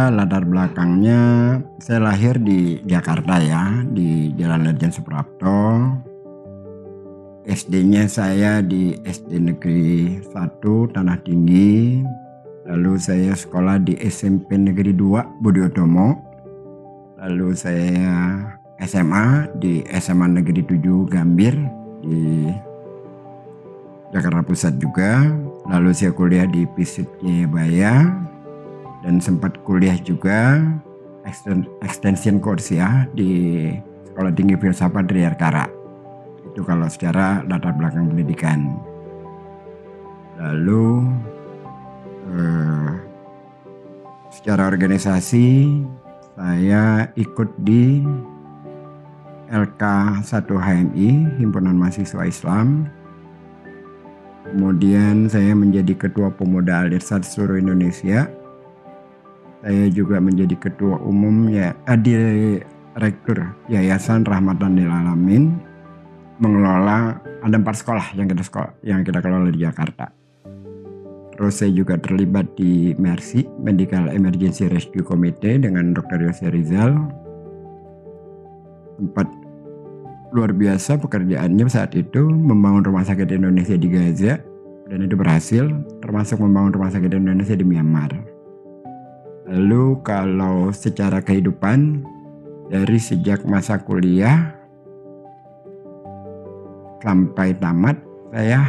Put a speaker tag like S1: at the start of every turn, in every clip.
S1: saya latar belakangnya, saya lahir di Jakarta ya, di Jalan Ledjen Suprapto. SD-nya saya di SD Negeri 1 Tanah Tinggi. Lalu saya sekolah di SMP Negeri 2 Budi Utomo. Lalu saya SMA di SMA Negeri 7 Gambir di Jakarta Pusat juga. Lalu saya kuliah di FISIP Jayabaya. Dan sempat kuliah juga extension course ya di Sekolah Tinggi Filsafat Riyarkara. Itu kalau secara latar belakang pendidikan. Lalu secara organisasi saya ikut di LK1HMI, Himpunan Mahasiswa Islam. Kemudian saya menjadi Ketua Pemuda Al-Irsyad seluruh Indonesia. Saya juga menjadi Ketua Umum Direktur Yayasan Rahmatan lil Alamin, mengelola ada 4 sekolah yang kita kelola di Jakarta. Terus saya juga terlibat di MERSI, Medical Emergency Rescue Committee dengan Dr. Yose Rizal. Sempat luar biasa pekerjaannya saat itu, membangun rumah sakit Indonesia di Gaza, dan itu berhasil, termasuk membangun rumah sakit Indonesia di Myanmar. Lalu kalau secara kehidupan, dari sejak masa kuliah sampai tamat, saya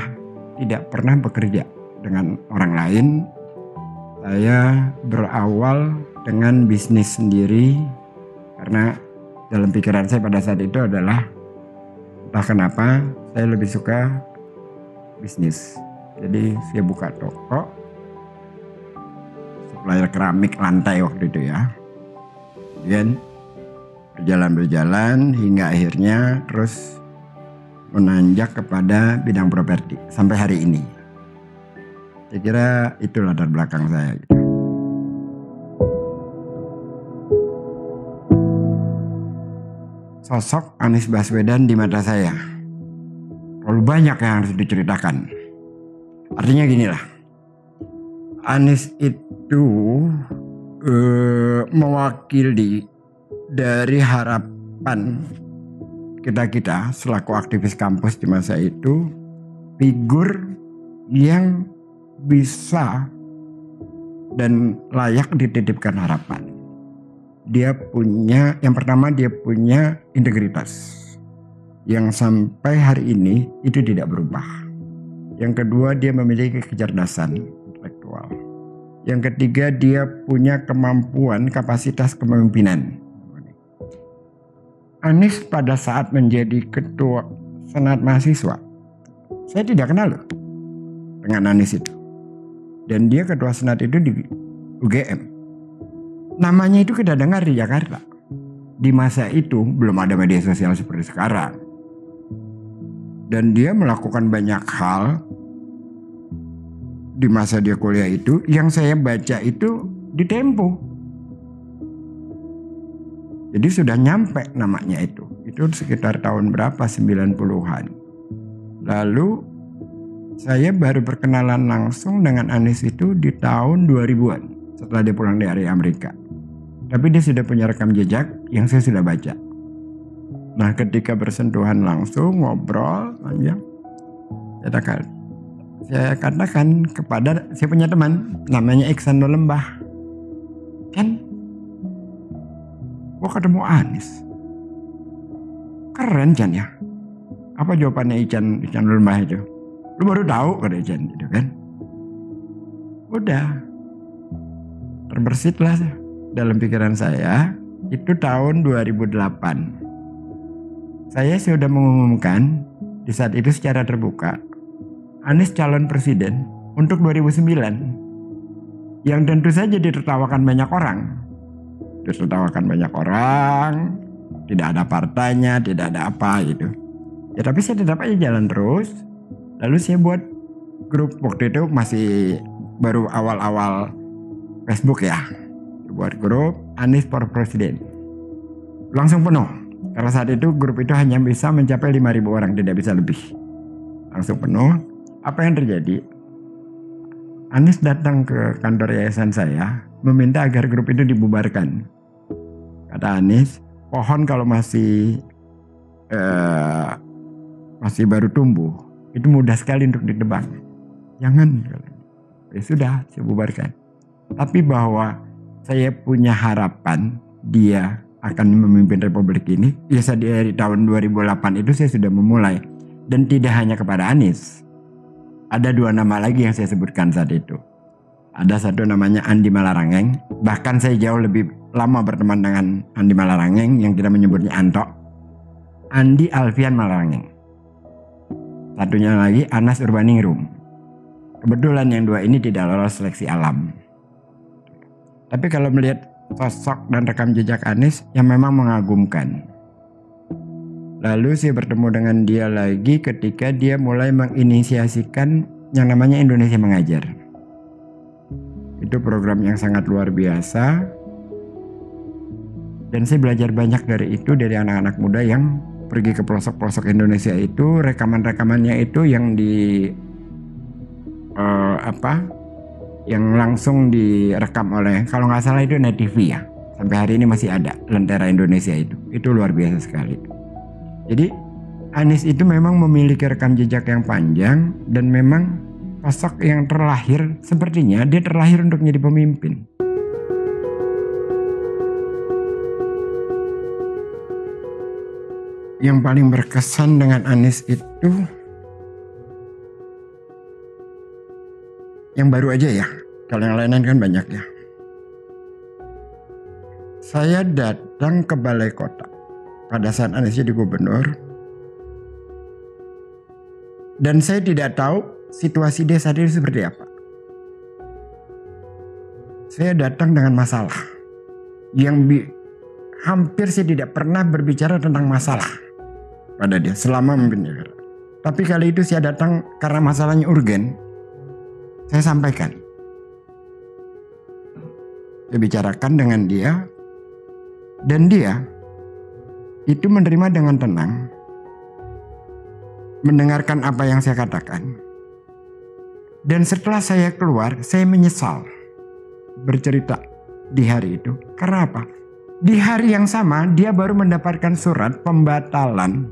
S1: tidak pernah bekerja dengan orang lain. Saya berawal dengan bisnis sendiri, karena dalam pikiran saya pada saat itu adalah, entah kenapa saya lebih suka bisnis. Jadi saya buka toko supplier keramik lantai waktu itu ya. Kemudian berjalan hingga akhirnya terus menanjak kepada bidang properti sampai hari ini. Saya kira itu latar belakang saya gitu. Sosok Anies Baswedan di mata saya terlalu banyak yang harus diceritakan. Artinya ginilah, Anies itu mewakili dari harapan kita selaku aktivis kampus di masa itu, figur yang bisa dan layak dititipkan harapan. Dia punya, yang pertama dia punya integritas yang sampai hari ini itu tidak berubah. Yang kedua dia memiliki kecerdasan intelektual. Yang ketiga dia punya kemampuan, kapasitas kepemimpinan. Anies pada saat menjadi ketua Senat Mahasiswa, saya tidak kenal loh dengan Anies itu. Dan dia ketua Senat itu di UGM. Namanya itu kita dengar di Jakarta. Di masa itu belum ada media sosial seperti sekarang. Dan dia melakukan banyak hal di masa dia kuliah itu yang saya baca itu di Tempo. Jadi sudah nyampe namanya itu. Itu sekitar tahun berapa? 90-an. Lalu saya baru berkenalan langsung dengan Anies itu di tahun 2000-an. Setelah dia pulang dari Amerika. Tapi dia sudah punya rekam jejak yang saya sudah baca. Nah ketika bersentuhan langsung, ngobrol panjang, saya katakan kepada, saya punya teman namanya Iksan Lembah. Kan gua ketemu Anies. Keren Chan ya. Apa jawabannya Iksan Lembah itu? Lu baru tahu kata Iksan itu kan. Udah. Terbersitlah dalam pikiran saya. Itu tahun 2008. Saya sudah mengumumkan di saat itu secara terbuka Anies calon presiden untuk 2009, yang tentu saja ditertawakan banyak orang. Tidak ada partainya, tidak ada apa gitu. Ya tapi saya tetap aja jalan terus. Lalu saya buat grup, waktu itu masih baru awal-awal Facebook ya. Buat grup Anies for Presiden. Langsung penuh. Karena saat itu grup itu hanya bisa mencapai 5.000 orang, tidak bisa lebih. Langsung penuh. Apa yang terjadi? Anies datang ke kantor yayasan saya meminta agar grup itu dibubarkan. Kata Anies, pohon kalau masih baru tumbuh, itu mudah sekali untuk ditebang. Jangan. Ya sudah, saya bubarkan. Tapi bahwa saya punya harapan dia akan memimpin Republik ini, ya dari tahun 2008 itu saya sudah memulai. Dan tidak hanya kepada Anies. Ada 2 nama lagi yang saya sebutkan saat itu. Ada satu namanya Andi Malarangeng. Bahkan saya jauh lebih lama berteman dengan Andi Malarangeng yang kita menyebutnya Anto. Andi Alfian Malarangeng. Satunya lagi Anas Urbaningrum. Kebetulan yang 2 ini tidak lolos seleksi alam. Tapi kalau melihat sosok dan rekam jejak Anies yang memang mengagumkan. Lalu saya bertemu dengan dia lagi ketika dia mulai menginisiasikan yang namanya Indonesia Mengajar. Itu program yang sangat luar biasa. Dan saya belajar banyak dari itu, dari anak-anak muda yang pergi ke pelosok-pelosok Indonesia itu. Rekaman-rekamannya itu yang yang langsung direkam oleh, kalau nggak salah itu Net TV ya. Sampai hari ini masih ada Lentera Indonesia itu. Itu luar biasa sekali. Jadi Anies itu memang memiliki rekam jejak yang panjang dan memang sosok yang terlahir, sepertinya dia terlahir untuk menjadi pemimpin. Yang paling berkesan dengan Anies itu yang baru aja ya, kalau yang lain kan banyak ya. Saya datang ke Balai Kota pada saat Anies jadi gubernur. Dan saya tidak tahu situasi dia saat ini seperti apa. Saya datang dengan masalah yang hampir saya tidak pernah berbicara tentang masalah pada dia selama memimpin Jakarta. Tapi kali itu saya datang karena masalahnya urgen. Saya sampaikan. Saya bicarakan dengan dia. Dan dia itu menerima dengan tenang. Mendengarkan apa yang saya katakan. Dan setelah saya keluar, saya menyesal bercerita di hari itu. Karena apa? Di hari yang sama, dia baru mendapatkan surat pembatalan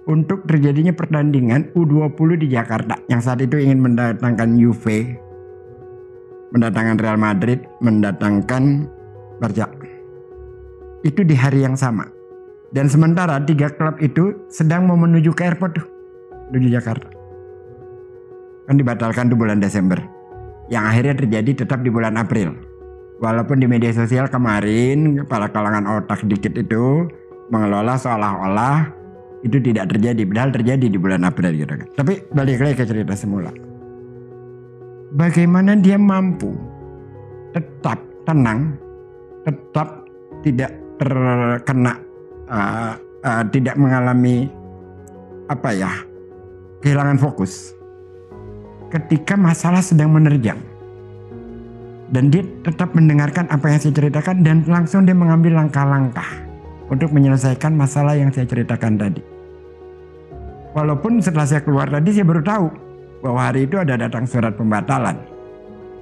S1: untuk terjadinya pertandingan U20 di Jakarta. Yang saat itu ingin mendatangkan Juve, mendatangkan Real Madrid, mendatangkan Barca. Itu di hari yang sama. Dan sementara 3 klub itu sedang mau menuju ke airport tuh, menuju Jakarta. Kan dibatalkan tuh bulan Desember. Yang akhirnya terjadi tetap di bulan April. Walaupun di media sosial kemarin para kalangan otak dikit itu mengelola seolah-olah itu tidak terjadi, padahal terjadi di bulan April gitu kan. Tapi balik lagi ke cerita semula. Bagaimana dia mampu tetap tenang, tetap tidak terkena, tidak mengalami kehilangan fokus ketika masalah sedang menerjang. Dan dia tetap mendengarkan apa yang saya ceritakan dan langsung dia mengambil langkah-langkah untuk menyelesaikan masalah yang saya ceritakan tadi. Walaupun setelah saya keluar tadi saya baru tahu bahwa hari itu ada datang surat pembatalan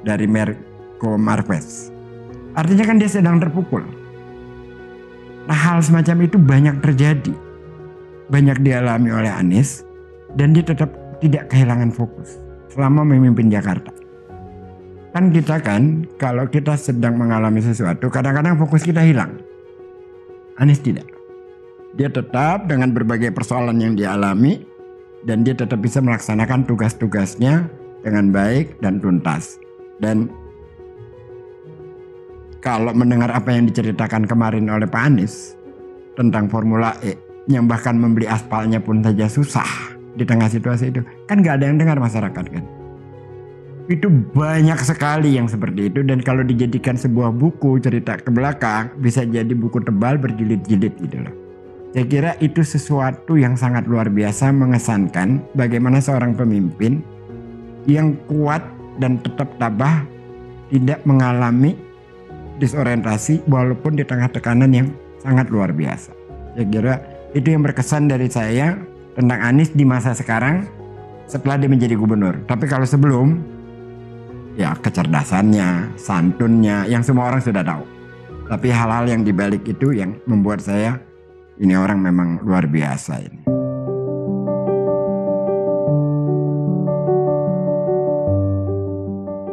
S1: dari Marco Marquez. Artinya kan dia sedang terpukul. Nah, hal semacam itu banyak terjadi. Banyak dialami oleh Anies dan dia tetap tidak kehilangan fokus selama memimpin Jakarta. Kan kita kalau kita sedang mengalami sesuatu, kadang-kadang fokus kita hilang. Anies tidak. Dia tetap dengan berbagai persoalan yang dia alami dan dia tetap bisa melaksanakan tugas-tugasnya dengan baik dan tuntas. Dan kalau mendengar apa yang diceritakan kemarin oleh Pak Anies tentang Formula E, yang bahkan membeli aspalnya pun saja susah di tengah situasi itu, kan gak ada yang dengar masyarakat kan. Itu banyak sekali yang seperti itu, dan kalau dijadikan sebuah buku cerita ke belakang bisa jadi buku tebal berjilid-jilid gitu loh. Saya kira itu sesuatu yang sangat luar biasa, mengesankan bagaimana seorang pemimpin yang kuat dan tetap tabah, tidak mengalami disorientasi walaupun di tengah tekanan yang sangat luar biasa. Saya kira itu yang berkesan dari saya tentang Anies di masa sekarang setelah dia menjadi gubernur. Tapi kalau sebelum, ya kecerdasannya, santunnya, yang semua orang sudah tahu. Tapi hal-hal yang dibalik itu yang membuat saya, ini orang memang luar biasa ini.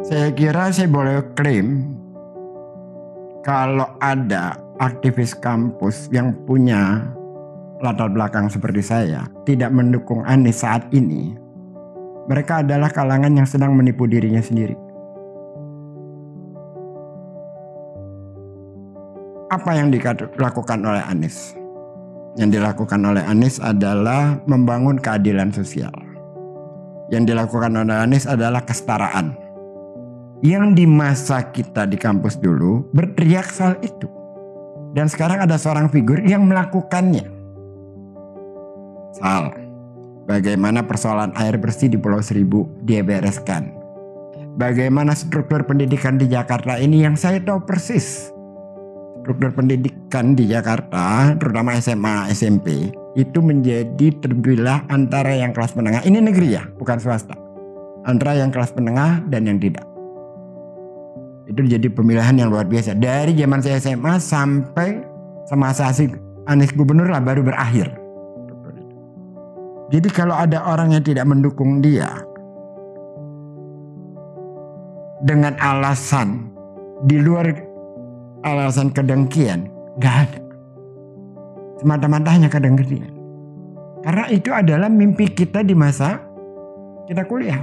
S1: Saya kira saya boleh klaim kalau ada aktivis kampus yang punya latar belakang seperti saya tidak mendukung Anies saat ini, mereka adalah kalangan yang sedang menipu dirinya sendiri. Apa yang dilakukan oleh Anies? Yang dilakukan oleh Anies adalah membangun keadilan sosial. Yang dilakukan oleh Anies adalah kesetaraan. Yang di masa kita di kampus dulu berteriak soal itu. Dan sekarang ada seorang figur yang melakukannya. Soal bagaimana persoalan air bersih di Pulau Seribu dia bereskan. Bagaimana struktur pendidikan di Jakarta ini yang saya tahu persis. Struktur pendidikan di Jakarta, terutama SMA, SMP, itu menjadi terbelah antara yang kelas menengah. Ini negeri ya, bukan swasta. Antara yang kelas menengah dan yang tidak. Itu jadi pemilihan yang luar biasa. Dari zaman saya SMA sampai semasa Anies gubernur lah baru berakhir. Jadi kalau ada orang yang tidak mendukung dia dengan alasan di luar alasan kedengkian, gak ada. Semata-mata hanya kedengkian. Karena itu adalah mimpi kita di masa kita kuliah.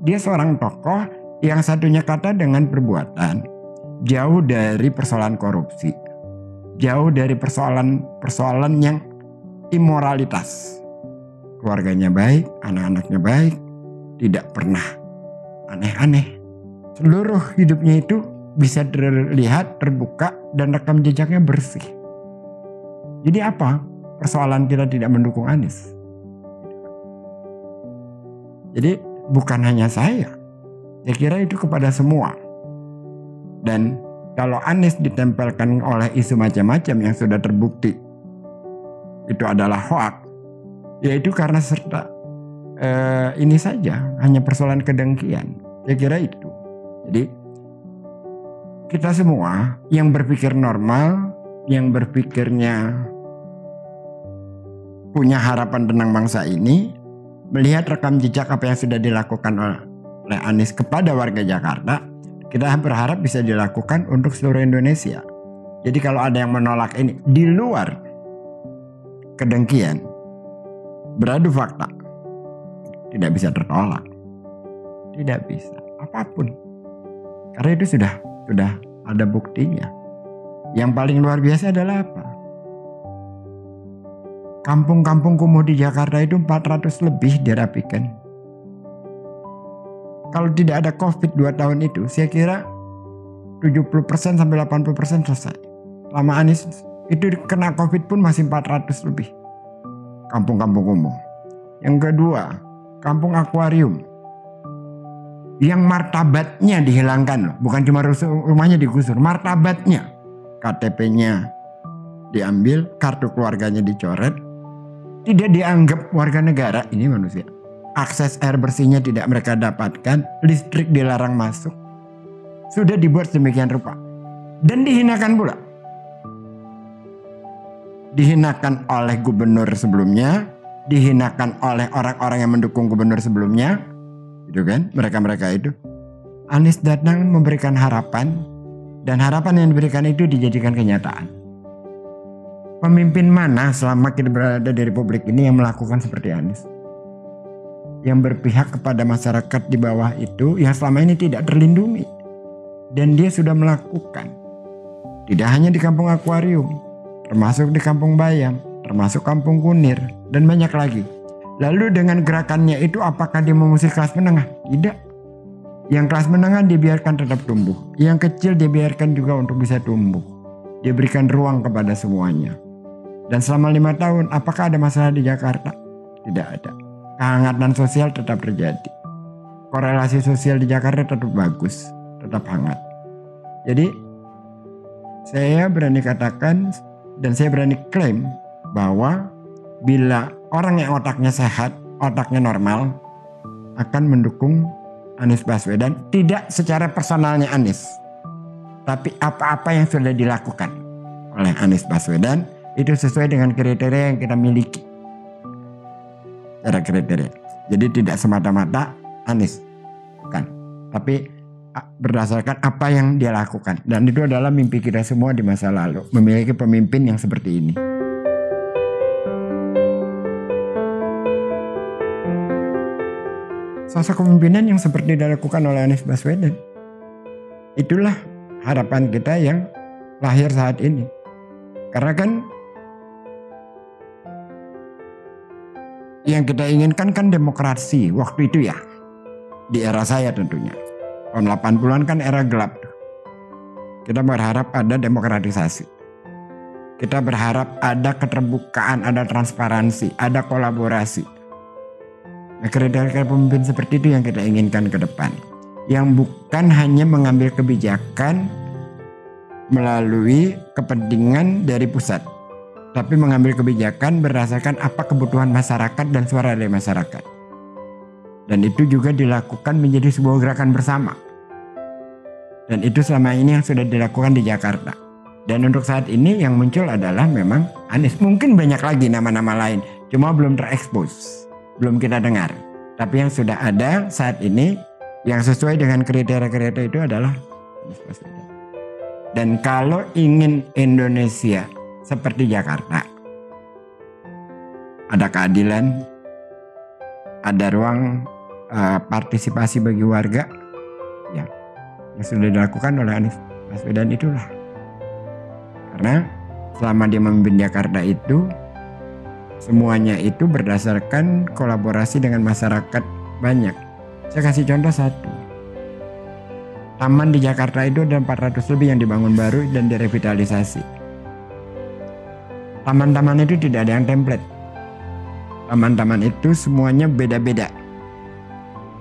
S1: Dia seorang tokoh yang satunya kata dengan perbuatan jauh dari persoalan korupsi, jauh dari persoalan yang imoralitas. Keluarganya baik, anak-anaknya baik, tidak pernah aneh-aneh. Seluruh hidupnya itu bisa terlihat, terbuka, dan rekam jejaknya bersih. Jadi apa persoalan kita tidak mendukung Anies? Jadi bukan hanya saya kira itu kepada semua. Dan kalau Anies ditempelkan oleh isu macam-macam yang sudah terbukti itu adalah hoak, yaitu karena ini saja hanya persoalan kedengkian. Saya kira itu. Jadi kita semua yang berpikir normal, yang berpikirnya punya harapan tentang bangsa ini, melihat rekam jejak apa yang sudah dilakukan oleh Anies kepada warga Jakarta, kita berharap bisa dilakukan untuk seluruh Indonesia. Jadi kalau ada yang menolak ini di luar kedengkian, beradu fakta, tidak bisa tertolak. Tidak bisa, apapun. Karena itu sudah ada buktinya. Yang paling luar biasa adalah apa? Kampung-kampung kumuh di Jakarta itu 400 lebih dirapikan. Kalau tidak ada COVID 2 tahun itu, saya kira 70% sampai 80% selesai. Lama Anies itu kena COVID pun masih 400 lebih. Kampung-kampung kumuh. Yang kedua, kampung akuarium. Yang martabatnya dihilangkan loh. Bukan cuma rumahnya digusur, martabatnya. KTP-nya diambil, kartu keluarganya dicoret. Tidak dianggap warga negara, ini manusia. Akses air bersihnya tidak mereka dapatkan, listrik dilarang masuk. Sudah dibuat sedemikian rupa. Dan dihinakan pula. Dihinakan oleh gubernur sebelumnya, dihinakan oleh orang-orang yang mendukung gubernur sebelumnya. Itu kan, mereka-mereka itu. Anies datang memberikan harapan, dan harapan yang diberikan itu dijadikan kenyataan. Pemimpin mana selama kita berada di Republik ini yang melakukan seperti Anies? Yang berpihak kepada masyarakat di bawah itu yang selama ini tidak terlindungi. Dan dia sudah melakukan. Tidak hanya di kampung akuarium, termasuk di kampung Bayam, termasuk kampung Kunir, dan banyak lagi. Lalu dengan gerakannya itu apakah dia mengusir kelas menengah? Tidak. Yang kelas menengah dibiarkan tetap tumbuh. Yang kecil dibiarkan juga untuk bisa tumbuh. Dia berikan ruang kepada semuanya. Dan selama 5 tahun apakah ada masalah di Jakarta? Tidak ada. Kehangatan sosial tetap terjadi. Korelasi sosial di Jakarta tetap bagus. Tetap hangat. Jadi saya berani katakan dan saya berani klaim bahwa bila orang yang otaknya sehat, otaknya normal, akan mendukung Anies Baswedan tidak secara personalnya Anies, tapi apa-apa yang sudah dilakukan oleh Anies Baswedan itu sesuai dengan kriteria yang kita miliki. Cara kriteria. Jadi tidak semata-mata Anies, bukan, tapi berdasarkan apa yang dia lakukan. Dan itu adalah mimpi kita semua di masa lalu, memiliki pemimpin yang seperti ini. Sosok kepemimpinan yang seperti dilakukan oleh Anies Baswedan. Itulah harapan kita yang lahir saat ini. Karena kan yang kita inginkan kan demokrasi waktu itu ya. Di era saya tentunya. Tahun 80-an kan era gelap. Kita berharap ada demokratisasi. Kita berharap ada keterbukaan, ada transparansi, ada kolaborasi. Nah, kriteria pemimpin seperti itu yang kita inginkan ke depan. Yang bukan hanya mengambil kebijakan melalui kepentingan dari pusat, tapi mengambil kebijakan berdasarkan apa kebutuhan masyarakat dan suara dari masyarakat. Dan itu juga dilakukan menjadi sebuah gerakan bersama. Dan itu selama ini yang sudah dilakukan di Jakarta. Dan untuk saat ini yang muncul adalah memang Anies. Mungkin banyak lagi nama-nama lain, cuma belum terekspos, belum kita dengar. Tapi yang sudah ada saat ini yang sesuai dengan kriteria-kriteria itu adalah Anies Baswedan. Dan kalau ingin Indonesia seperti Jakarta, ada keadilan, ada ruang partisipasi bagi warga, ya, yang sudah dilakukan oleh Anies Baswedan itulah. Karena selama dia memimpin Jakarta itu, semuanya itu berdasarkan kolaborasi dengan masyarakat banyak. Saya kasih contoh satu. Taman di Jakarta itu ada 400 lebih yang dibangun baru dan direvitalisasi. Taman-taman itu tidak ada yang template. Taman-taman itu semuanya beda-beda.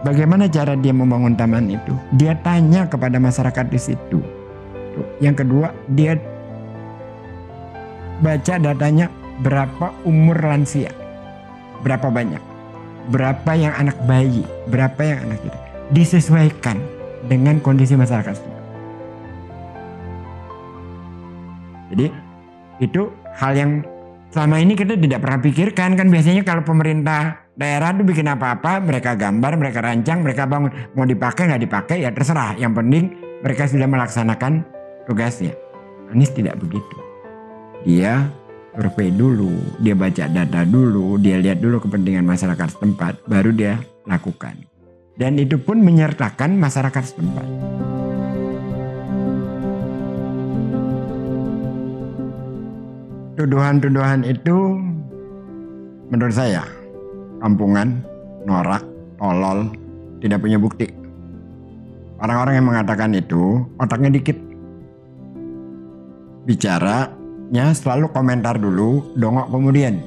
S1: Bagaimana cara dia membangun taman itu? Dia tanya kepada masyarakat di situ. Yang kedua, dia baca datanya berapa umur lansia, berapa banyak, berapa yang anak bayi, berapa yang anak itu. Disesuaikan dengan kondisi masyarakat. Jadi itu hal yang selama ini kita tidak pernah pikirkan. Kan biasanya kalau pemerintah daerah itu bikin apa-apa, mereka gambar, mereka rancang, mereka bangun. Mau dipakai nggak dipakai ya terserah. Yang penting mereka sudah melaksanakan tugasnya. Anies tidak begitu. Dia survei dulu, dia baca data dulu, dia lihat dulu kepentingan masyarakat setempat, baru dia lakukan. Dan itu pun menyertakan masyarakat setempat. Tuduhan-tuduhan itu menurut saya kampungan, norak, tolol, tidak punya bukti. Orang-orang yang mengatakan itu otaknya dikit. Bicaranya selalu komentar dulu, dongok kemudian.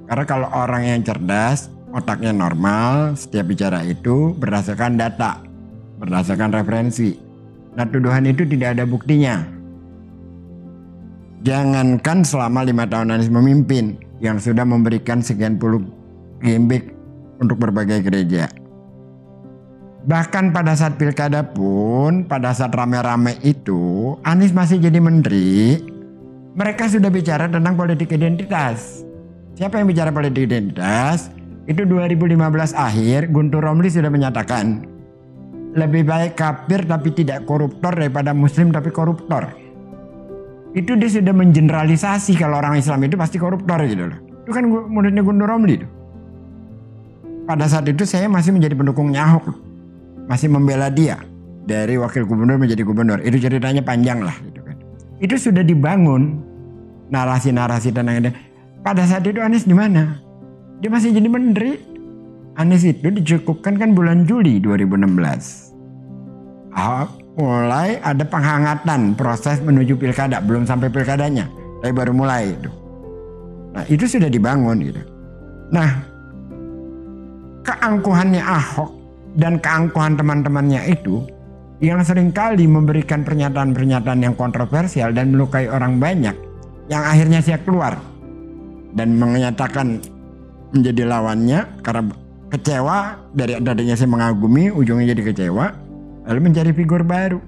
S1: Karena kalau orang yang cerdas, otaknya normal, setiap bicara itu berdasarkan data, berdasarkan referensi. Nah, tuduhan itu tidak ada buktinya. Jangankan selama 5 tahun Anies memimpin, yang sudah memberikan sekian puluh gembek untuk berbagai gereja. Bahkan pada saat pilkada pun, pada saat rame-rame itu, Anies masih jadi menteri, mereka sudah bicara tentang politik identitas. Siapa yang bicara politik identitas? Itu 2015 akhir, Guntur Romli sudah menyatakan, lebih baik kafir tapi tidak koruptor daripada muslim tapi koruptor. Itu dia sudah mengeneralisasi kalau orang Islam itu pasti koruptor gitu loh. Itu kan muridnya Guntur Romli itu. Pada saat itu saya masih menjadi pendukungnya Ahok, masih membela dia dari wakil gubernur menjadi gubernur. Itu ceritanya panjang lah gitu kan. Itu sudah dibangun narasi-narasi tentang itu. Pada saat itu Anies di mana? Dia masih jadi menteri. Anies itu dicukupkan kan bulan Juli 2016. Ahok mulai ada penghangatan proses menuju pilkada, belum sampai pilkadanya, tapi baru mulai itu. Nah, itu sudah dibangun gitu. Nah, keangkuhannya Ahok dan keangkuhan teman-temannya itu yang seringkali memberikan pernyataan-pernyataan yang kontroversial dan melukai orang banyak, yang akhirnya siap keluar dan menyatakan menjadi lawannya karena kecewa, dari tadinya saya mengagumi, ujungnya jadi kecewa, lalu mencari figur baru.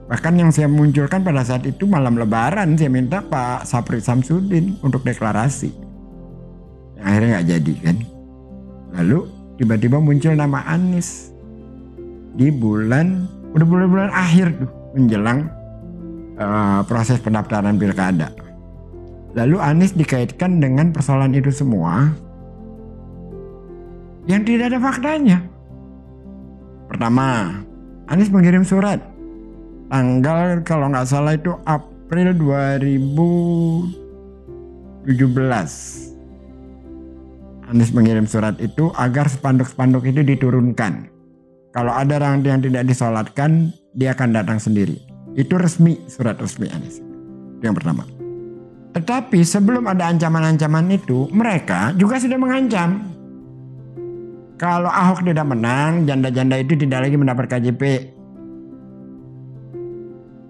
S1: Bahkan yang saya munculkan pada saat itu malam lebaran, saya minta Pak Sapri Samsudin untuk deklarasi. Yang akhirnya nggak jadi kan. Lalu tiba-tiba muncul nama Anies di udah bulan akhir tuh menjelang proses pendaftaran pilkada. Lalu Anies dikaitkan dengan persoalan itu semua yang tidak ada faktanya. Pertama, Anies mengirim surat tanggal kalau nggak salah itu April 2017. Anies mengirim surat itu agar spanduk-spanduk itu diturunkan. Kalau ada orang yang tidak disolatkan, dia akan datang sendiri. Itu resmi, surat resmi Anies. Itu yang pertama. Tetapi sebelum ada ancaman-ancaman itu, mereka juga sudah mengancam. Kalau Ahok tidak menang, janda-janda itu tidak lagi mendapat KJP.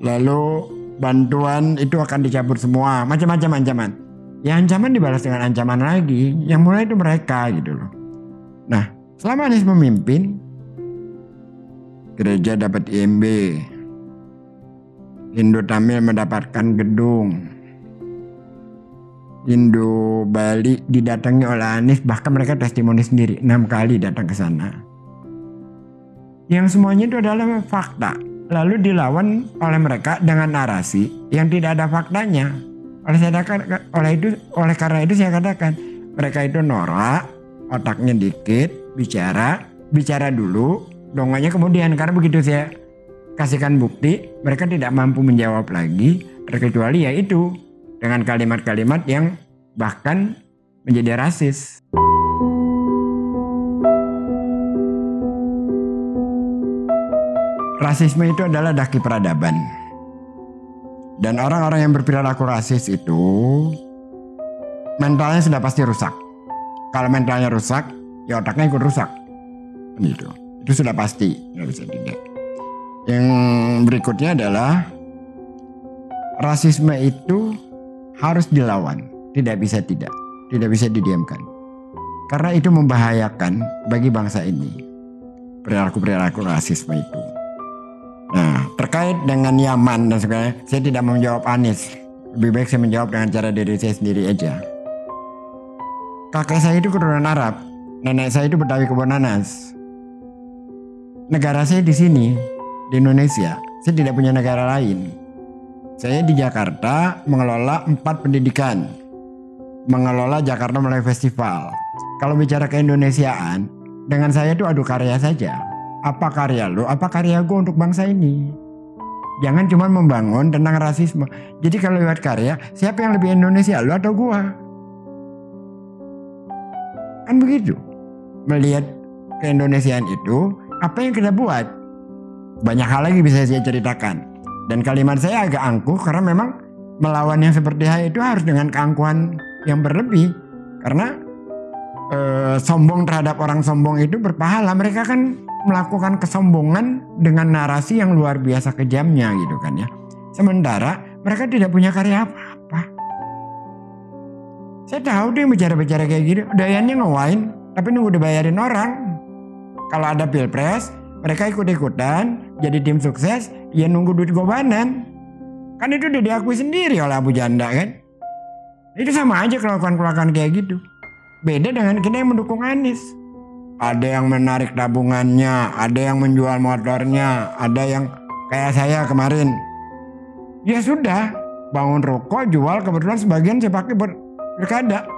S1: Lalu bantuan itu akan dicabut semua, macam-macam ancaman. Ya ancaman dibalas dengan ancaman lagi, yang mulai itu mereka gitu loh. Nah, selama Anies memimpin, gereja dapat IMB, Indo Tamil mendapatkan gedung, Indo Bali didatangi oleh Anies, bahkan mereka testimoni sendiri 6 kali datang ke sana. Yang semuanya itu adalah fakta, lalu dilawan oleh mereka dengan narasi yang tidak ada faktanya. Oleh karena itu saya katakan mereka itu norak, otaknya dikit, bicara dulu, donganya kemudian. Karena begitu saya kasihkan bukti, mereka tidak mampu menjawab lagi, terkecuali yaitu dengan kalimat-kalimat yang bahkan menjadi rasis. Rasisme itu adalah daki peradaban. Dan orang-orang yang berperilaku rasis itu mentalnya sudah pasti rusak. Kalau mentalnya rusak, ya otaknya ikut rusak. Gitu. Itu sudah pasti, nggak bisa tidak. Yang berikutnya adalah rasisme itu harus dilawan, tidak bisa didiamkan. Karena itu membahayakan bagi bangsa ini, perilaku rasisme itu. Nah, terkait dengan Yaman dan sebagainya, saya tidak mau menjawab Anies. Lebih baik saya menjawab dengan cara diri saya sendiri aja. Kakek saya itu keturunan Arab, nenek saya itu Betawi Kebon Nanas. Negara saya di sini, di Indonesia, saya tidak punya negara lain. Saya di Jakarta mengelola 4 pendidikan, mengelola Jakarta Melayu Festival. Kalau bicara keindonesiaan, dengan saya itu adu karya saja. Apa karya lo, apa karya gue untuk bangsa ini. Jangan cuma membangun tentang rasisme. Jadi kalau lewat karya, siapa yang lebih Indonesia, lo atau gue? Kan begitu. Melihat keindonesiaan itu, apa yang kita buat? Banyak hal lagi bisa saya ceritakan. Dan kalimat saya agak angkuh karena memang melawan yang seperti hal itu harus dengan keangkuhan yang berlebih. Karena sombong terhadap orang sombong itu berpahala. Mereka kan melakukan kesombongan dengan narasi yang luar biasa kejamnya gitu kan ya. Sementara mereka tidak punya karya apa-apa. Saya tahu dia bicara-bicara kayak gitu, dayanya ngewain, tapi nunggu dibayarin orang. Kalau ada pilpres, mereka ikut-ikutan, jadi tim sukses, ya nunggu duit gobanan. Kan itu udah diakui sendiri oleh Abu Janda kan. Itu sama aja kelakuan-kelakuan kayak gitu. Beda dengan kita yang mendukung Anies. Ada yang menarik tabungannya, ada yang menjual motornya, ada yang kayak saya kemarin. Ya sudah, bangun ruko, jual, kebetulan sebagian saya pakai buat pilkada.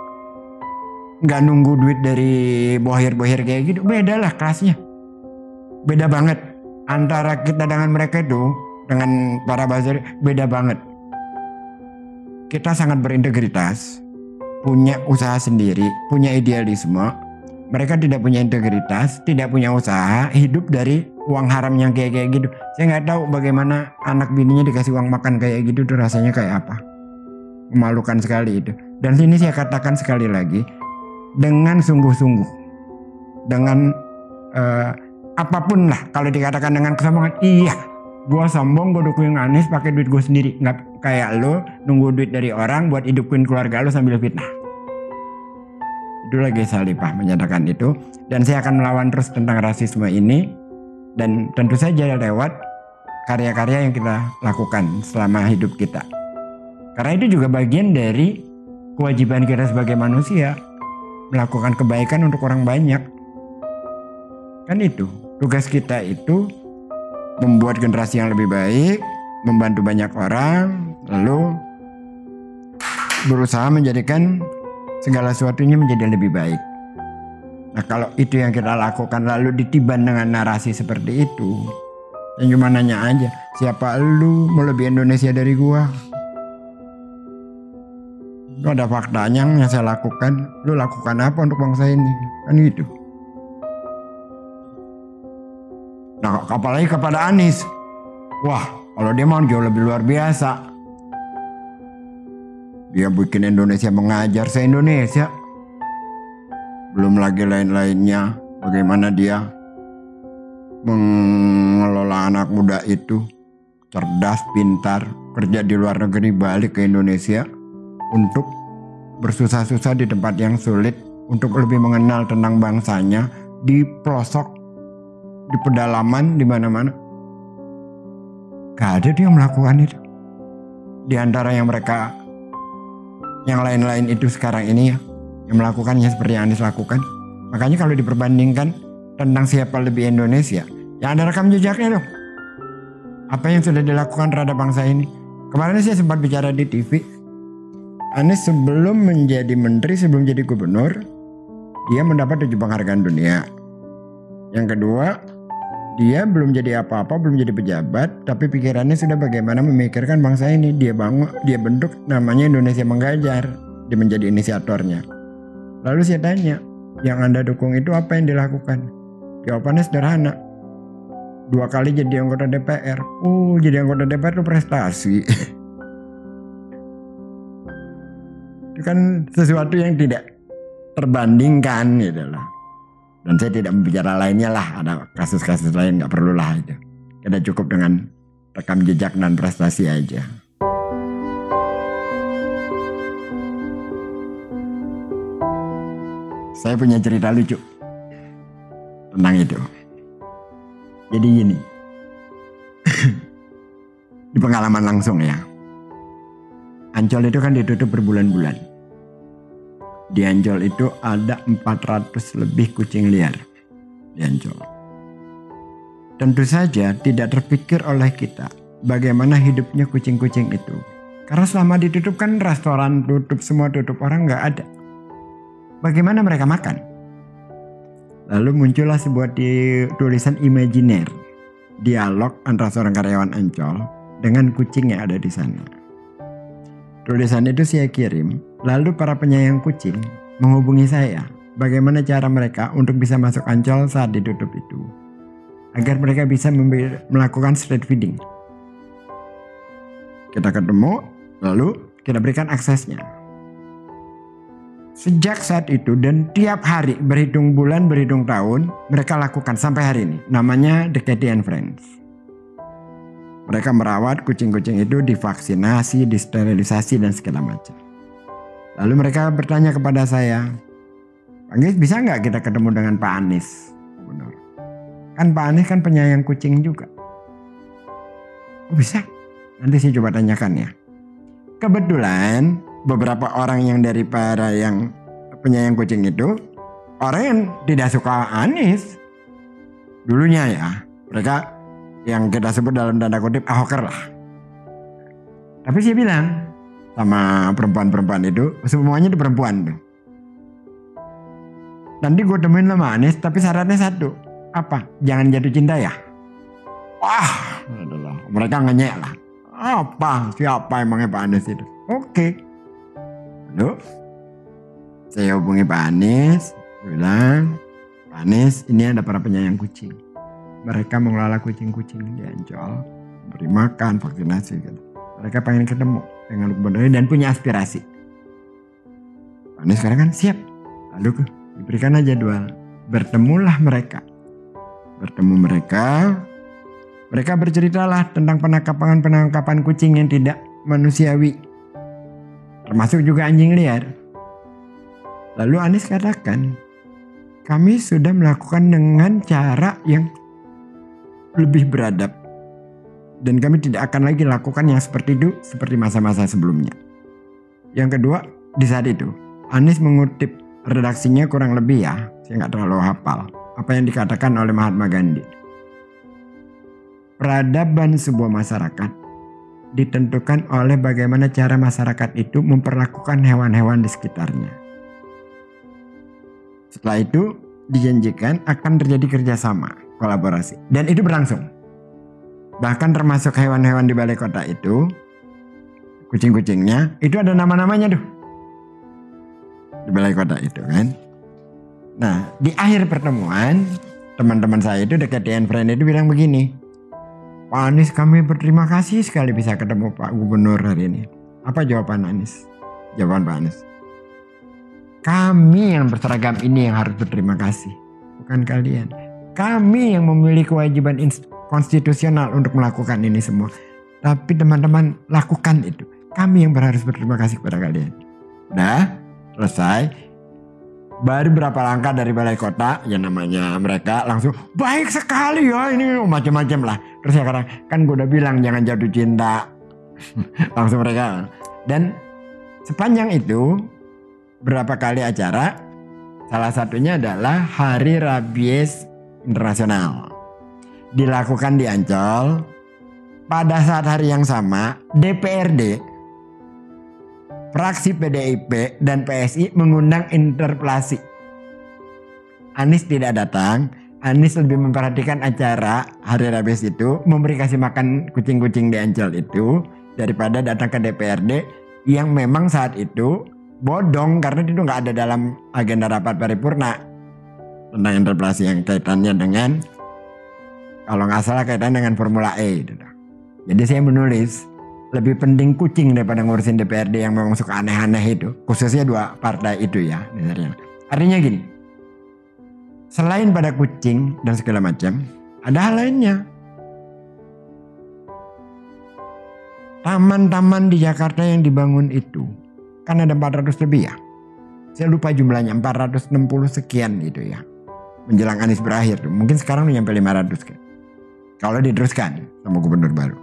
S1: Nggak nunggu duit dari bohir-bohir kayak gitu. Beda lah kelasnya. Beda banget. Antara kita dengan mereka itu, dengan para buzzer, beda banget. Kita sangat berintegritas, punya usaha sendiri, punya idealisme. Mereka tidak punya integritas, tidak punya usaha, hidup dari uang haram yang kayak gitu. Saya nggak tahu bagaimana anak bininya dikasih uang makan kayak gitu tuh rasanya kayak apa. Memalukan sekali itu. Dan sini saya katakan sekali lagi, dengan sungguh-sungguh, dengan apapun lah, kalau dikatakan dengan kesombongan, iya, gue sombong, gue dukung Anies pakai duit gue sendiri, nggak kayak lo nunggu duit dari orang buat hidupin keluarga lo sambil fitnah. Itulah Gey Salipah menyatakan itu. Dan saya akan melawan terus tentang rasisme ini. Dan tentu saja lewat karya-karya yang kita lakukan selama hidup kita. Karena itu juga bagian dari kewajiban kita sebagai manusia. Melakukan kebaikan untuk orang banyak. Kan itu. Tugas kita itu membuat generasi yang lebih baik. Membantu banyak orang. Lalu berusaha menjadikan segala sesuatunya menjadi lebih baik. Nah kalau itu yang kita lakukan lalu ditiban dengan narasi seperti itu, yang cuma nanya aja, siapa lu mau lebih Indonesia dari gua? Itu ada faktanya yang saya lakukan, lu lakukan apa untuk bangsa ini? Kan gitu. Nah apalagi kepada Anies, wah kalau dia mau jauh lebih luar biasa. Dia bikin Indonesia mengajar se-Indonesia. Belum lagi lain-lainnya. Bagaimana dia mengelola anak muda itu. Cerdas, pintar. Kerja di luar negeri, balik ke Indonesia. Untuk bersusah-susah di tempat yang sulit. Untuk lebih mengenal tentang bangsanya. Di pelosok. Di pedalaman, di mana-mana. Gak ada dia melakukan itu. Di antara yang mereka... yang lain-lain itu sekarang ini ya, yang melakukannya seperti yang Anies lakukan. Makanya kalau diperbandingkan tentang siapa lebih Indonesia, ya ada rekam jejaknya loh. Apa yang sudah dilakukan terhadap bangsa ini. Kemarin saya sempat bicara di TV. Anies sebelum menjadi menteri, sebelum jadi gubernur, dia mendapat 7 penghargaan dunia. Yang kedua, dia belum jadi apa-apa, belum jadi pejabat, tapi pikirannya sudah bagaimana memikirkan bangsa ini. Dia bentuk namanya Indonesia Menggajar. Dia menjadi inisiatornya. Lalu saya tanya, yang Anda dukung itu apa yang dilakukan? Jawabannya sederhana. 2 kali jadi anggota DPR. Oh, jadi anggota DPR itu prestasi. Itu kan sesuatu yang tidak terbandingkan gitu loh. Dan saya tidak membicara lainnya lah, ada kasus-kasus lain gak perlulah itu. Kita cukup dengan rekam jejak dan prestasi aja. Saya punya cerita lucu tentang itu. Jadi gini, di pengalaman langsung ya. Ancol itu kan ditutup berbulan-bulan. Di Ancol itu ada 400 lebih kucing liar di Ancol. Tentu saja tidak terpikir oleh kita bagaimana hidupnya kucing-kucing itu. Karena selama ditutup kan restoran tutup, semua tutup, orang gak ada. Bagaimana mereka makan? Lalu muncullah sebuah tulisan imajiner. Dialog antara seorang karyawan Ancol dengan kucing yang ada di sana. Tulisan itu saya kirim, lalu para penyayang kucing menghubungi saya. Bagaimana cara mereka untuk bisa masuk Ancol saat ditutup itu. Agar mereka bisa melakukan street feeding. Kita ketemu, lalu kita berikan aksesnya. Sejak saat itu dan tiap hari, berhitung bulan, berhitung tahun, mereka lakukan sampai hari ini. Namanya The Catty and Friends. Mereka merawat kucing-kucing itu, divaksinasi, disterilisasi, dan segala macam. Lalu mereka bertanya kepada saya, Pak Anies, bisa nggak kita ketemu dengan Pak Anies? Benar. Kan Pak Anies kan penyayang kucing juga. Oh bisa? Nanti saya coba tanyakan ya. Kebetulan beberapa orang yang dari para yang penyayang kucing itu, orang yang tidak suka Anies. Dulunya ya, mereka yang kita sebut dalam tanda kutip ahoker lah. Tapi saya bilang sama perempuan-perempuan itu, semuanya itu perempuan tuh. Nanti gue temuin sama Anies, tapi syaratnya satu. Apa? Jangan jatuh cinta ya? Wah, adalah mereka ngenyek lah. Apa? Siapa emangnya Pak Anies itu? Oke. Lalu saya hubungi Pak Anies, bilang, Pak Anies, ini ada para penyayang kucing. Mereka mengelola kucing-kucing di Ancol, beri makan, vaksinasi gitu. Mereka pengen ketemu dengan gubernur dan punya aspirasi. Pak Anies sekarang kan siap. Lalu diberikanlah jadwal. Bertemulah mereka. Bertemu mereka. Mereka berceritalah tentang penangkapan kucing yang tidak manusiawi. Termasuk juga anjing liar. Lalu Anies katakan, kami sudah melakukan dengan cara yang lebih beradab. Dan kami tidak akan lagi lakukan yang seperti itu, seperti masa-masa sebelumnya. Yang kedua, di saat itu, Anies mengutip redaksinya kurang lebih ya, saya nggak terlalu hafal, apa yang dikatakan oleh Mahatma Gandhi. Peradaban sebuah masyarakat ditentukan oleh bagaimana cara masyarakat itu memperlakukan hewan-hewan di sekitarnya. Setelah itu dijanjikan akan terjadi kerjasama, kolaborasi, dan itu berlangsung. Bahkan termasuk hewan-hewan di balai kota itu, kucing-kucingnya itu ada nama-namanya tuh di balai kota itu kan. Nah, di akhir pertemuan teman-teman saya itu dekat DN Friend itu bilang begini, Pak Anies, kami berterima kasih sekali bisa ketemu Pak Gubernur hari ini. Apa jawaban Anies? Jawaban Pak Anies, kami yang berseragam ini yang harus berterima kasih, bukan kalian. Kami yang memiliki kewajiban konstitusional untuk melakukan ini semua. Tapi teman-teman lakukan itu. Kami yang harus berterima kasih kepada kalian. Udah selesai. Baru berapa langkah dari balai kota, yang namanya mereka langsung baik sekali ya, ini macam-macam lah. Terus saya kata, kan gue udah bilang jangan jatuh cinta. Langsung mereka. Dan sepanjang itu berapa kali acara, salah satunya adalah Hari Rabies Internasional. Dilakukan di Ancol. Pada saat hari yang sama, DPRD, fraksi PDIP dan PSI mengundang interpelasi. Anies tidak datang. Anies lebih memperhatikan acara Hari Rabies itu, memberi kasih makan kucing-kucing di Ancol itu, daripada datang ke DPRD yang memang saat itu bodong karena itu nggak ada dalam agenda rapat paripurna tentang interpelasi yang kaitannya dengan, kalau nggak salah kaitannya dengan Formula E. Jadi saya menulis lebih penting kucing daripada ngurusin DPRD yang memang suka aneh-aneh itu, khususnya dua partai itu ya. Artinya gini, selain pada kucing dan segala macam, ada hal lainnya. Taman-taman di Jakarta yang dibangun itu kan ada 400 lebih ya. Saya lupa jumlahnya, 460 sekian gitu ya. Menjelang Anies berakhir tuh. Mungkin sekarang udah nyampe 500 kan. Kalau diteruskan sama gubernur baru.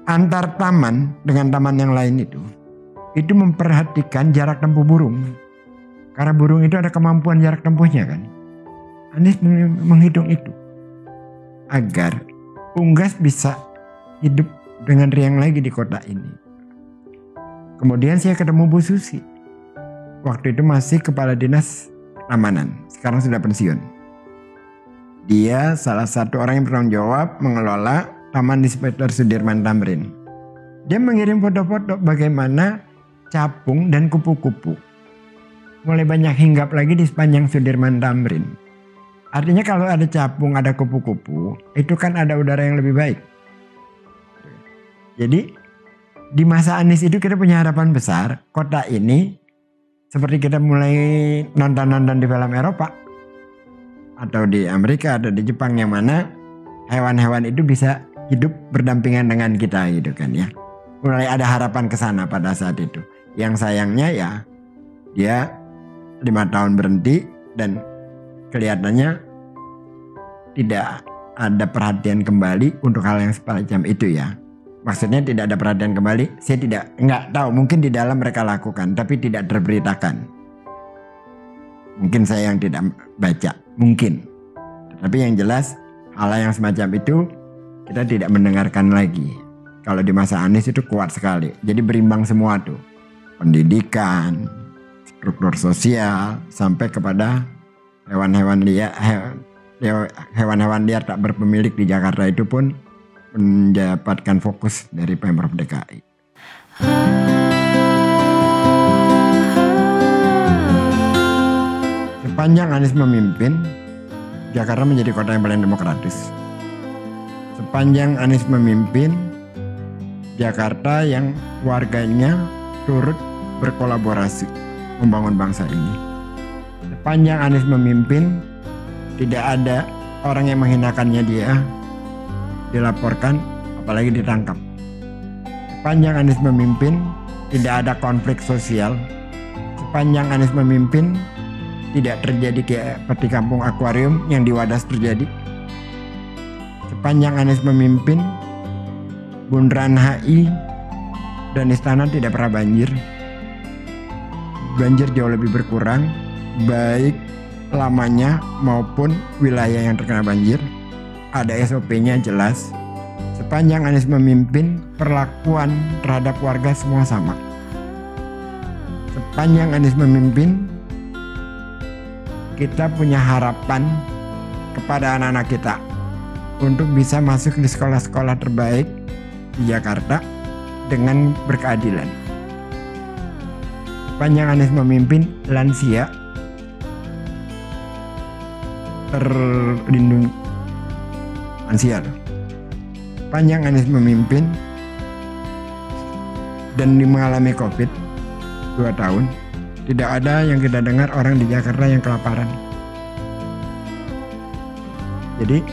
S1: Antar taman dengan taman yang lain itu memperhatikan jarak tempuh burung. Karena burung itu ada kemampuan jarak tempuhnya kan. Anies menghitung itu. Agar unggas bisa hidup dengan riang lagi di kota ini. Kemudian saya ketemu Bu Susi. Waktu itu masih kepala dinas keamanan. Sekarang sudah pensiun. Dia salah satu orang yang bertanggung jawab mengelola Taman Inspektur Sudirman Tamrin. Dia mengirim foto-foto bagaimana capung dan kupu-kupu mulai banyak hinggap lagi di sepanjang Sudirman Tamrin. Artinya kalau ada capung, ada kupu-kupu, itu kan ada udara yang lebih baik. Jadi di masa Anies itu kita punya harapan besar, kota ini seperti kita mulai nonton-nonton di film Eropa atau di Amerika atau di Jepang, yang mana hewan-hewan itu bisa hidup berdampingan dengan kita gitu kan ya. Mulai ada harapan ke sana pada saat itu. Yang sayangnya ya dia 5 tahun berhenti dan kelihatannya tidak ada perhatian kembali untuk hal yang semacam itu ya. Maksudnya tidak ada perhatian kembali, saya nggak tahu, mungkin di dalam mereka lakukan tapi tidak terberitakan. Mungkin saya yang tidak baca, mungkin. Tapi yang jelas hal yang semacam itu kita tidak mendengarkan lagi. Kalau di masa Anies itu kuat sekali, jadi berimbang semua tuh. Pendidikan, struktur sosial, sampai kepada hewan-hewan liar tak berpemilik di Jakarta itu pun mendapatkan fokus dari Pemprov DKI. Sepanjang Anies memimpin, Jakarta menjadi kota yang paling demokratis. Sepanjang Anies memimpin, Jakarta yang warganya turut berkolaborasi membangun bangsa ini. Sepanjang Anies memimpin, tidak ada orang yang menghinakannya dia dilaporkan, apalagi ditangkap. Sepanjang Anies memimpin, tidak ada konflik sosial. sepanjang Anies memimpin tidak terjadi kayak seperti kampung akuarium yang di Wadas terjadi. Sepanjang Anies memimpin, Bundaran HI dan Istana tidak pernah banjir. Banjir jauh lebih berkurang, baik lamanya maupun wilayah yang terkena banjir. Ada SOP-nya jelas. Sepanjang Anies memimpin, perlakuan terhadap warga semua sama. Sepanjang Anies memimpin, kita punya harapan kepada anak-anak kita untuk bisa masuk di sekolah-sekolah terbaik di Jakarta dengan berkeadilan. Sepanjang Anies memimpin, lansia terlindungi. Lansia loh. Sepanjang Anies memimpin dan mengalami COVID 2 tahun, tidak ada yang kita dengar orang di Jakarta yang kelaparan. Jadi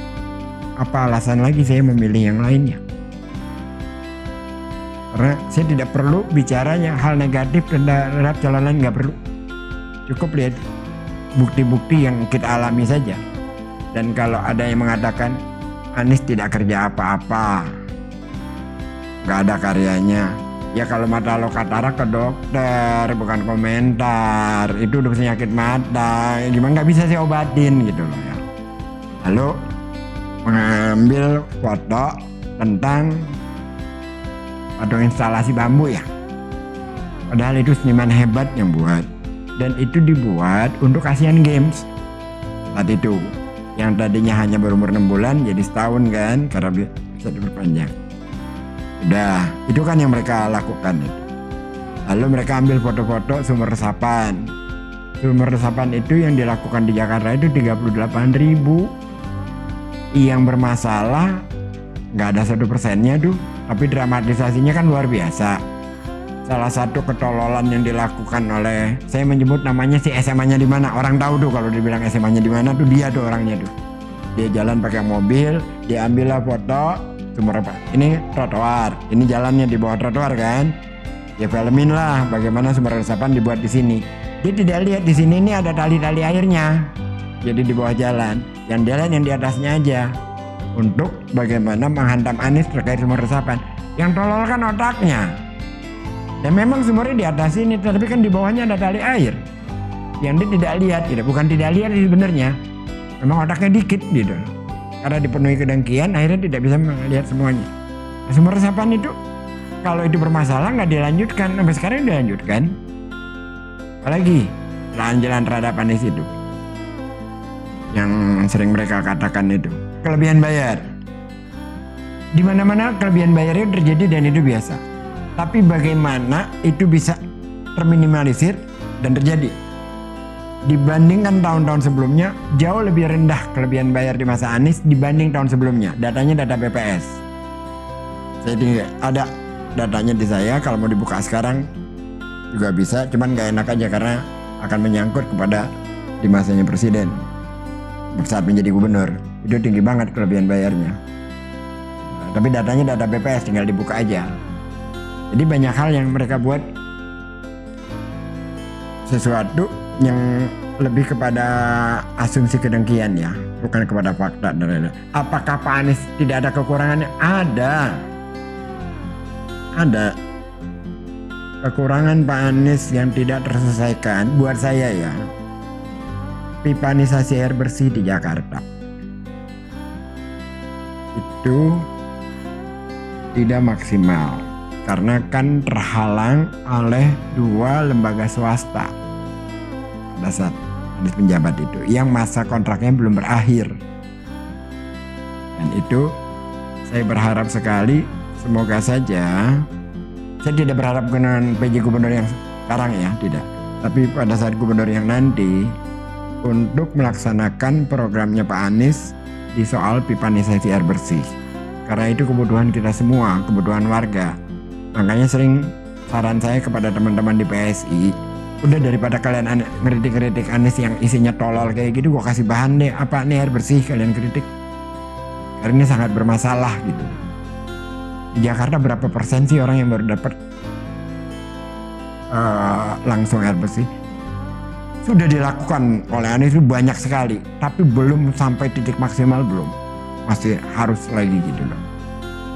S1: apa alasan lagi saya memilih yang lainnya? Karena saya tidak perlu bicaranya hal negatif terhadap calon lain, nggak perlu. Cukup lihat bukti-bukti yang kita alami saja. Dan kalau ada yang mengatakan Anies tidak kerja apa-apa, nggak ada karyanya, ya kalau mata lo katarak ke dokter, bukan komentar. Itu udah penyakit mata, gimana nggak bisa saya obatin gitu loh ya. Lalu mengambil foto tentang patung instalasi bambu ya. Padahal itu seniman hebat yang buat. Dan itu dibuat untuk Asian Games saat itu. Yang tadinya hanya berumur 6 bulan jadi setahun kan, karena bisa diperpanjang. Udah, itu kan yang mereka lakukan itu. Lalu mereka ambil foto-foto sumber resapan. Sumber resapan itu yang dilakukan di Jakarta itu 38.000. Yang bermasalah nggak ada 1%-nya tuh, tapi dramatisasinya kan luar biasa. Salah satu ketololan yang dilakukan oleh, saya menyebut namanya si SMA-nya di mana. Orang tahu tuh kalau dibilang SMA-nya di mana tuh, dia tuh orangnya tuh. Dia jalan pakai mobil, dia ambillah foto sumber apa? Ini trotoar, ini jalannya di bawah trotoar kan? Dia filmin lah bagaimana sumber resapan dibuat di sini. Dia tidak lihat di sini ini ada tali-tali airnya. Jadi di bawah jalan, yang dia lihat yang di atasnya aja. Untuk bagaimana menghantam Anies terkait sumber resapan. Yang tolol kan otaknya. Dan memang sumbernya di atas ini, tapi kan di bawahnya ada tali air. Yang dia tidak lihat, bukan tidak lihat sebenarnya. Memang otaknya dikit gitu. Karena dipenuhi kedengkian, akhirnya tidak bisa melihat semuanya. Nah, sumber resapan itu, kalau itu bermasalah nggak dilanjutkan, sampai sekarang dilanjutkan. Apalagi jalan-jalan terhadap Anies itu, yang sering mereka katakan itu kelebihan bayar. Di mana-mana kelebihan bayar itu terjadi dan itu biasa. Tapi bagaimana itu bisa terminimalisir dan terjadi? Dibandingkan tahun-tahun sebelumnya, jauh lebih rendah kelebihan bayar di masa Anies dibanding tahun sebelumnya. Datanya data BPS. Saya tidak ada datanya di saya, kalau mau dibuka sekarang juga bisa, cuman gak enak aja karena akan menyangkut kepada di masanya presiden saat menjadi gubernur. Itu tinggi banget kelebihan bayarnya. Tapi datanya data BPS, tinggal dibuka aja. Jadi banyak hal yang mereka buat sesuatu yang lebih kepada asumsi kedengkian ya, bukan kepada fakta. Apakah Pak Anies tidak ada kekurangannya? Ada kekurangan Pak Anies yang tidak terselesaikan buat saya ya. Pipanisasi air bersih di Jakarta itu tidak maksimal karena kan terhalang oleh 2 lembaga swasta pada saat Anies penjabat itu yang masa kontraknya belum berakhir. Dan itu saya berharap sekali, semoga saja, saya tidak berharap dengan PJ gubernur yang sekarang ya, tidak, tapi pada saat gubernur yang nanti untuk melaksanakan programnya Pak Anies di soal pipanisasi air bersih. Karena itu kebutuhan kita semua, kebutuhan warga. Makanya sering saran saya kepada teman-teman di PSI, udah daripada kalian ngeritik-ngeritik Anies yang isinya tolol kayak gitu, gua kasih bahan deh, apa nih air bersih kalian kritik. Karena ini sangat bermasalah gitu. Di Jakarta berapa persen sih orang yang baru dapat langsung air bersih? sudah dilakukan oleh Anies itu banyak sekali, tapi belum sampai titik maksimal, belum. Masih harus lagi gitu loh.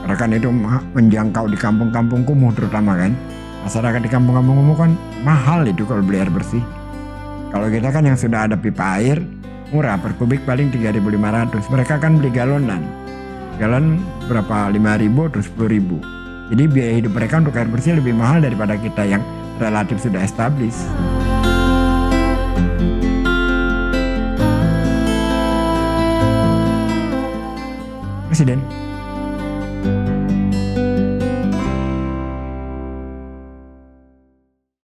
S1: Karena kan itu menjangkau di kampung-kampung kumuh terutama kan. Masyarakat di kampung-kampung kumuh kan mahal itu kalau beli air bersih. Kalau kita kan yang sudah ada pipa air, murah, per kubik paling 3.500. Mereka kan beli galonan. Galon berapa? 5.000 terus 10.000. Jadi biaya hidup mereka untuk air bersih lebih mahal daripada kita yang relatif sudah established. Presiden